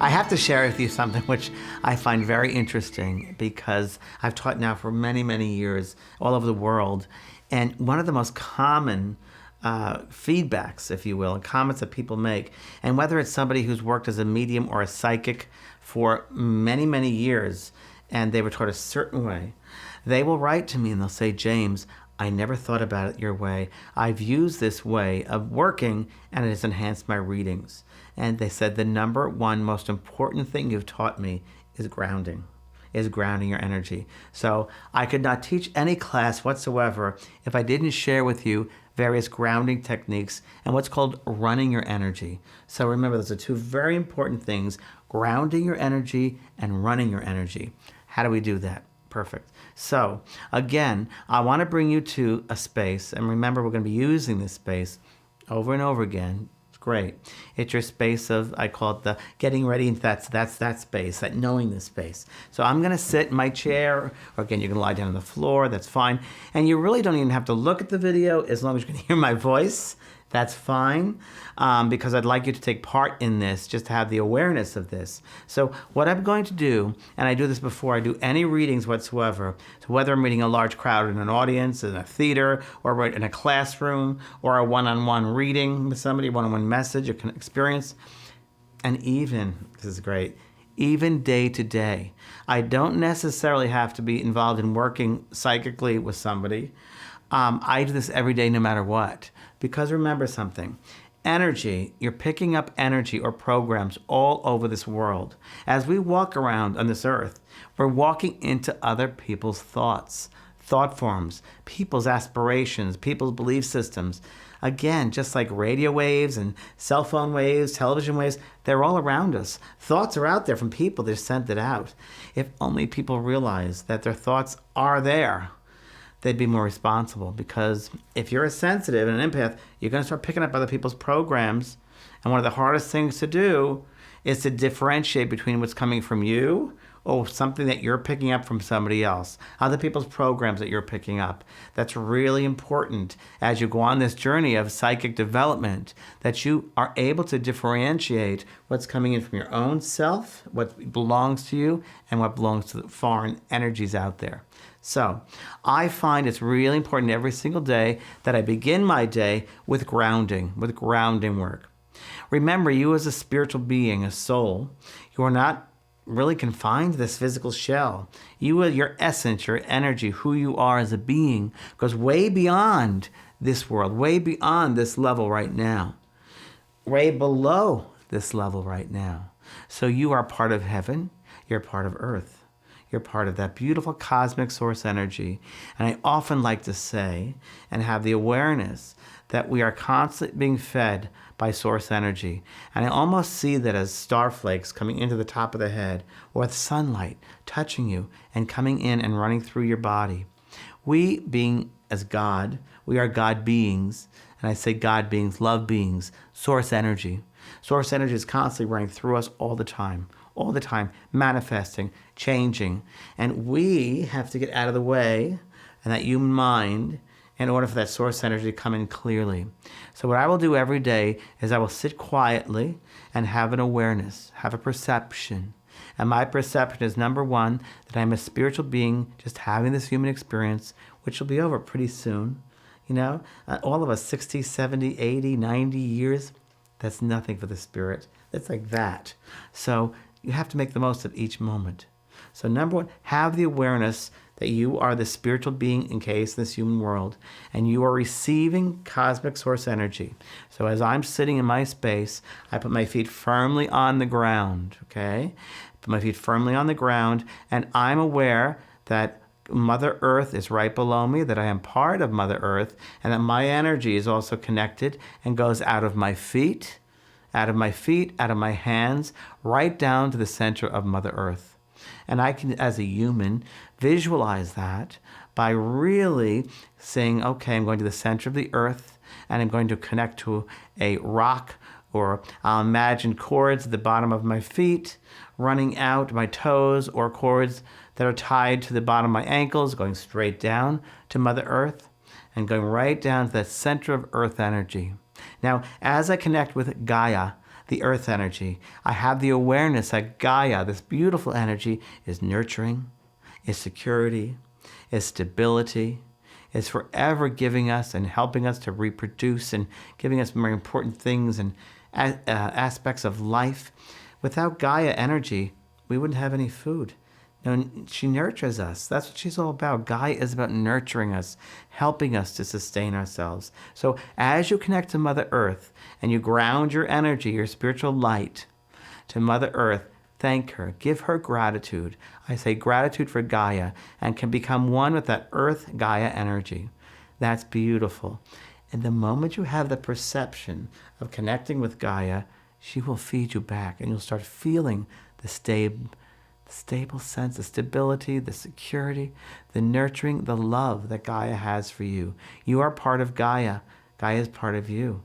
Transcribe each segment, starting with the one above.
I have to share with you something which I find very interesting because I've taught now for many, many years all over the world. And one of the most common feedbacks, if you will, and comments that people make, and whether it's somebody who's worked as a medium or a psychic for many, many years, and they were taught a certain way, they will write to me and they'll say, James, I never thought about it your way. I've used this way of working and it has enhanced my readings. And they said the number one most important thing you've taught me is grounding your energy. So I could not teach any class whatsoever if I didn't share with you various grounding techniques and what's called running your energy. So remember, those are two very important things, grounding your energy and running your energy. How do we do that? Perfect. So again, I want to bring you to a space, and remember, we're going to be using this space over and over again. It's great. It's your space of, I call it the getting ready, and that's that space, that knowing this space. So I'm going to sit in my chair, or again, you can lie down on the floor, that's fine. And you really don't even have to look at the video as long as you can hear my voice. That's fine, because I'd like you to take part in this, just to have the awareness of this. So what I'm going to do, and I do this before I do any readings whatsoever, so whether I'm reading a large crowd in an audience, in a theater, or in a classroom, or a one-on-one reading with somebody, one-on-one message, or experience, and even, this is great, even day to day. I don't necessarily have to be involved in working psychically with somebody. I do this every day no matter what. Because remember something, energy, you're picking up energy or programs all over this world. As we walk around on this earth, we're walking into other people's thoughts, thought forms, people's aspirations, people's belief systems. Again, just like radio waves and cell phone waves, television waves, they're all around us. Thoughts are out there from people, they're sent it out. If only people realize that their thoughts are there, they'd be more responsible, because if you're a sensitive and an empath, you're going to start picking up other people's programs. And one of the hardest things to do is to differentiate between what's coming from you or something that you're picking up from somebody else, other people's programs that you're picking up. That's really important as you go on this journey of psychic development, that you are able to differentiate what's coming in from your own self, what belongs to you, and what belongs to the foreign energies out there. So I find it's really important every single day that I begin my day with grounding work. Remember, you as a spiritual being, a soul, you are not really confined to this physical shell. Your essence, your energy, who you are as a being goes way beyond this world, way beyond this level right now, way below this level right now. So you are part of heaven, you're part of earth. You're part of that beautiful cosmic source energy. And I often like to say and have the awareness that we are constantly being fed by source energy. And I almost see that as starflakes coming into the top of the head, or with sunlight touching you and coming in and running through your body. We, being as God, we are God beings. And I say God beings, love beings, source energy. Source energy is constantly running through us all the time, manifesting, changing. And we have to get out of the way and that human mind in order for that source energy to come in clearly. So what I will do every day is I will sit quietly and have an awareness, have a perception. And my perception is, number one, that I'm a spiritual being just having this human experience, which will be over pretty soon. You know, all of us 60, 70, 80, 90 years, that's nothing for the spirit. It's like that. So you have to make the most of each moment. So number one, have the awareness that you are the spiritual being encased in this human world, and you are receiving cosmic source energy. So as I'm sitting in my space, I put my feet firmly on the ground, okay? Put my feet firmly on the ground, and I'm aware that Mother Earth is right below me, that I am part of Mother Earth, and that my energy is also connected and goes out of my feet, out of my hands, right down to the center of Mother Earth. And I can, as a human, visualize that by really saying, okay, I'm going to the center of the earth, and I'm going to connect to a rock, or I'll imagine cords at the bottom of my feet, running out my toes, or cords that are tied to the bottom of my ankles, going straight down to Mother Earth, and going right down to that center of earth energy. Now, as I connect with Gaia, the earth energy. I have the awareness that Gaia, this beautiful energy, is nurturing, is security, is stability, is forever giving us and helping us to reproduce and giving us very important things and aspects of life. Without Gaia energy, we wouldn't have any food. No, she nurtures us. That's what she's all about. Gaia is about nurturing us, helping us to sustain ourselves. So as you connect to Mother Earth and you ground your energy, your spiritual light to Mother Earth, thank her, give her gratitude. I say gratitude for Gaia, and can become one with that Earth Gaia energy. That's beautiful. And the moment you have the perception of connecting with Gaia, she will feed you back, and you'll start feeling the stable sense, the stability, the security, the nurturing, the love that Gaia has for you. You are part of Gaia. Gaia is part of you.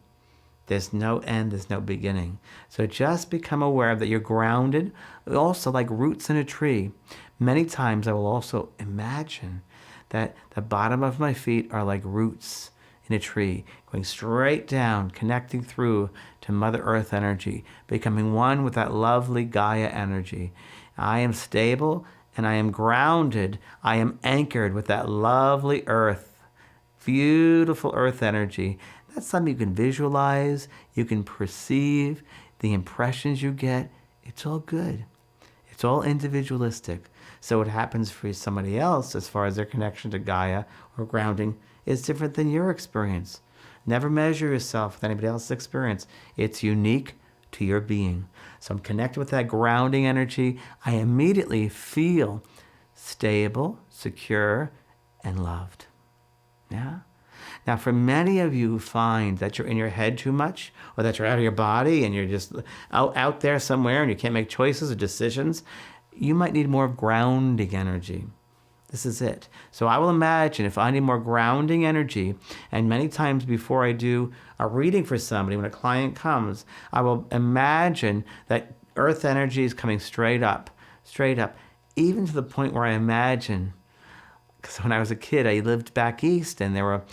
There's no end, there's no beginning. So just become aware that you're grounded, also like roots in a tree. Many times I will also imagine that the bottom of my feet are like roots in a tree, going straight down, connecting through to Mother Earth energy, becoming one with that lovely Gaia energy. I am stable and I am grounded. I am anchored with that lovely earth, beautiful earth energy. That's something you can visualize, you can perceive, the impressions you get. It's all good. It's all individualistic. So what happens for somebody else as far as their connection to Gaia or grounding is different than your experience. Never measure yourself with anybody else's experience. It's unique to your being. So I'm connected with that grounding energy. I immediately feel stable, secure, and loved. Yeah? Now, for many of you who find that you're in your head too much, or that you're out of your body and you're just out there somewhere and you can't make choices or decisions, you might need more grounding energy. This is it. So I will imagine if I need more grounding energy, and many times before I do a reading for somebody, when a client comes, I will imagine that earth energy is coming straight up, even to the point where I imagine, because when I was a kid, I lived back east, and there were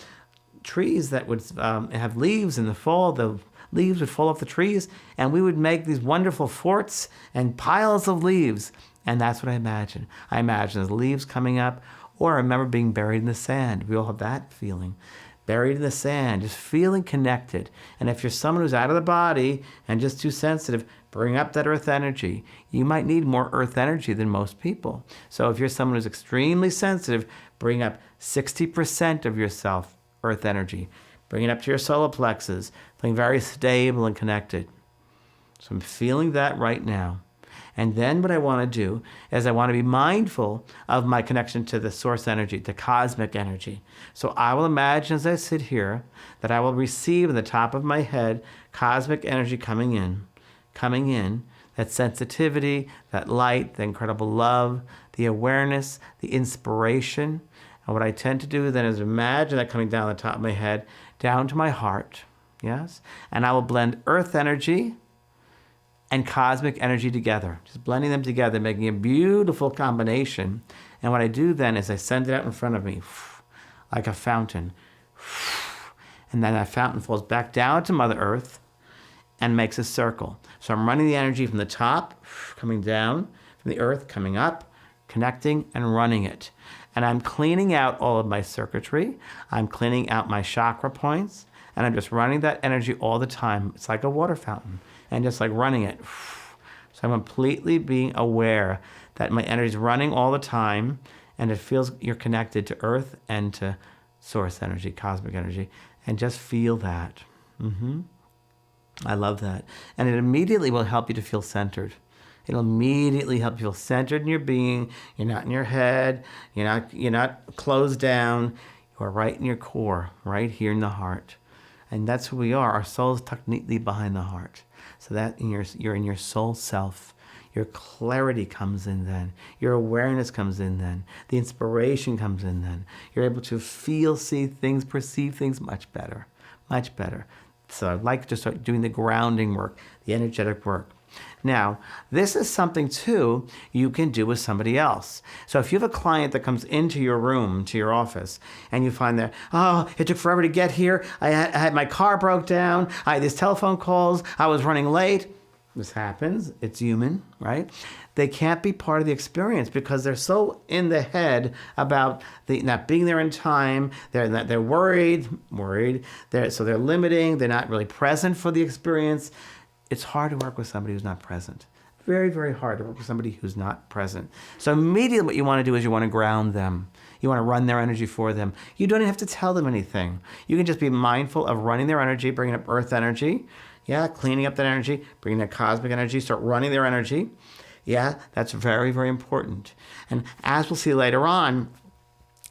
trees that would have leaves in the fall. The leaves would fall off the trees, and we would make these wonderful forts and piles of leaves. And that's what I imagine. I imagine the leaves coming up, or I remember being buried in the sand. We all have that feeling. Buried in the sand, just feeling connected. And if you're someone who's out of the body and just too sensitive, bring up that earth energy. You might need more earth energy than most people. So if you're someone who's extremely sensitive, bring up 60% of yourself, earth energy. Bring it up to your solar plexus, feeling very stable and connected. So I'm feeling that right now. And then what I want to do is I want to be mindful of my connection to the source energy, the cosmic energy. So I will imagine as I sit here that I will receive in the top of my head cosmic energy coming in, that sensitivity, that light, the incredible love, the awareness, the inspiration. And what I tend to do then is imagine that coming down the top of my head, down to my heart, yes? And I will blend earth energy and cosmic energy together, just blending them together, making a beautiful combination. And what I do then is I send it out in front of me, like a fountain. And then that fountain falls back down to Mother Earth and makes a circle. So I'm running the energy from the top, coming down, from the earth, coming up, connecting and running it. And I'm cleaning out all of my circuitry. I'm cleaning out my chakra points. And I'm just running that energy all the time. It's like a water fountain. And just like running it. So I'm completely being aware that my energy is running all the time, and it feels you're connected to earth and to source energy, cosmic energy, and just feel that. I love that. And it immediately will help you to feel centered. It'll immediately help you feel centered in your being. You're not in your head. You're not closed down. You are right in your core, right here in the heart. And that's who we are. Our soul is tucked neatly behind the heart. So that you're in your soul self. Your clarity comes in then. Your awareness comes in then. The inspiration comes in then. You're able to feel, see things, perceive things much better. Much better. So I'd like to start doing the grounding work, the energetic work. Now, this is something, too, you can do with somebody else. So if you have a client that comes into your room, to your office, and you find that, oh, it took forever to get here. I had my car broke down. I had these telephone calls. I was running late. This happens. It's human, right? They can't be part of the experience because they're so in the head about not being there in time. They're worried. So they're limiting. They're not really present for the experience. It's hard to work with somebody who's not present. Very, very hard to work with somebody who's not present. So immediately what you want to do is you want to ground them. You want to run their energy for them. You don't even have to tell them anything. You can just be mindful of running their energy, bringing up earth energy. Yeah, cleaning up that energy, bringing that cosmic energy, start running their energy. Yeah, that's very, very important. And as we'll see later on,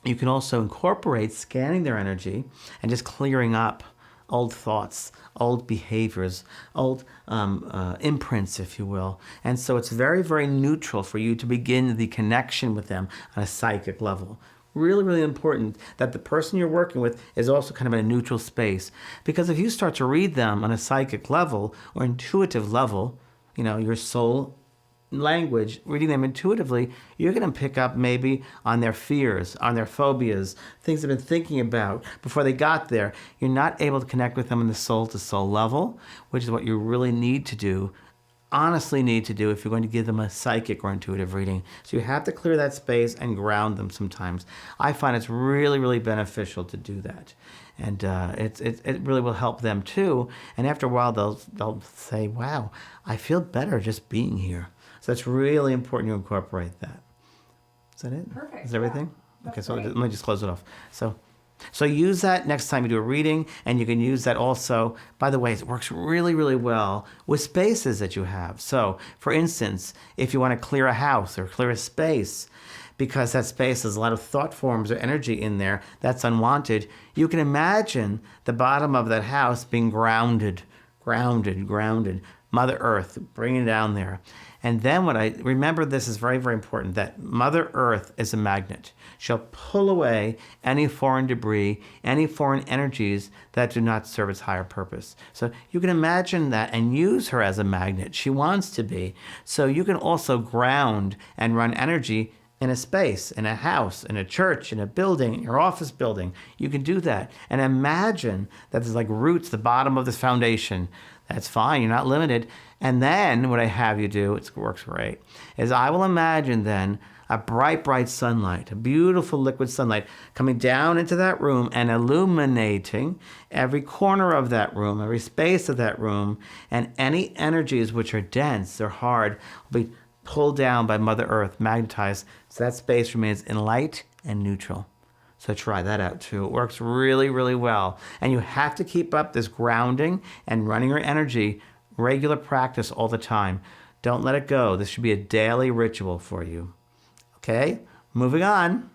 you can also incorporate scanning their energy and just clearing up old thoughts, old behaviors, old imprints, if you will. And so it's very, very neutral for you to begin the connection with them on a psychic level. Really, really important that the person you're working with is also kind of in a neutral space. Because if you start to read them on a psychic level or intuitive level, your soul language, reading them intuitively, you're going to pick up maybe on their fears, on their phobias, things they've been thinking about before they got there. You're not able to connect with them on the soul-to-soul level, which is what you really need to do, honestly need to do if you're going to give them a psychic or intuitive reading. So you have to clear that space and ground them sometimes. I find it's really, really beneficial to do that. And it really will help them too. And after a while, they'll say, wow, I feel better just being here. So it's really important you incorporate that. Is that it? Perfect. Is that everything? Yeah, okay, so great. let me just close it off. So use that next time you do a reading, and you can use that also. By the way, it works really, really well with spaces that you have. So, for instance, if you want to clear a house or clear a space, because that space has a lot of thought forms or energy in there that's unwanted, you can imagine the bottom of that house being grounded. Mother Earth, bring it down there. And then remember this is very, very important, that Mother Earth is a magnet. She'll pull away any foreign debris, any foreign energies that do not serve its higher purpose. So you can imagine that and use her as a magnet. She wants to be. So you can also ground and run energy in a space, in a house, in a church, in a building, in your office building. You can do that. And imagine that there's like roots, the bottom of this foundation. That's fine, you're not limited. And then what I have you do, it works great, is I will imagine then a bright, bright sunlight, a beautiful liquid sunlight coming down into that room and illuminating every corner of that room, every space of that room, and any energies which are dense or hard will be pulled down by Mother Earth, magnetized, so that space remains in light and neutral. So try that out too. It works really, really well. And you have to keep up this grounding and running your energy, regular practice all the time. Don't let it go. This should be a daily ritual for you. Okay, moving on.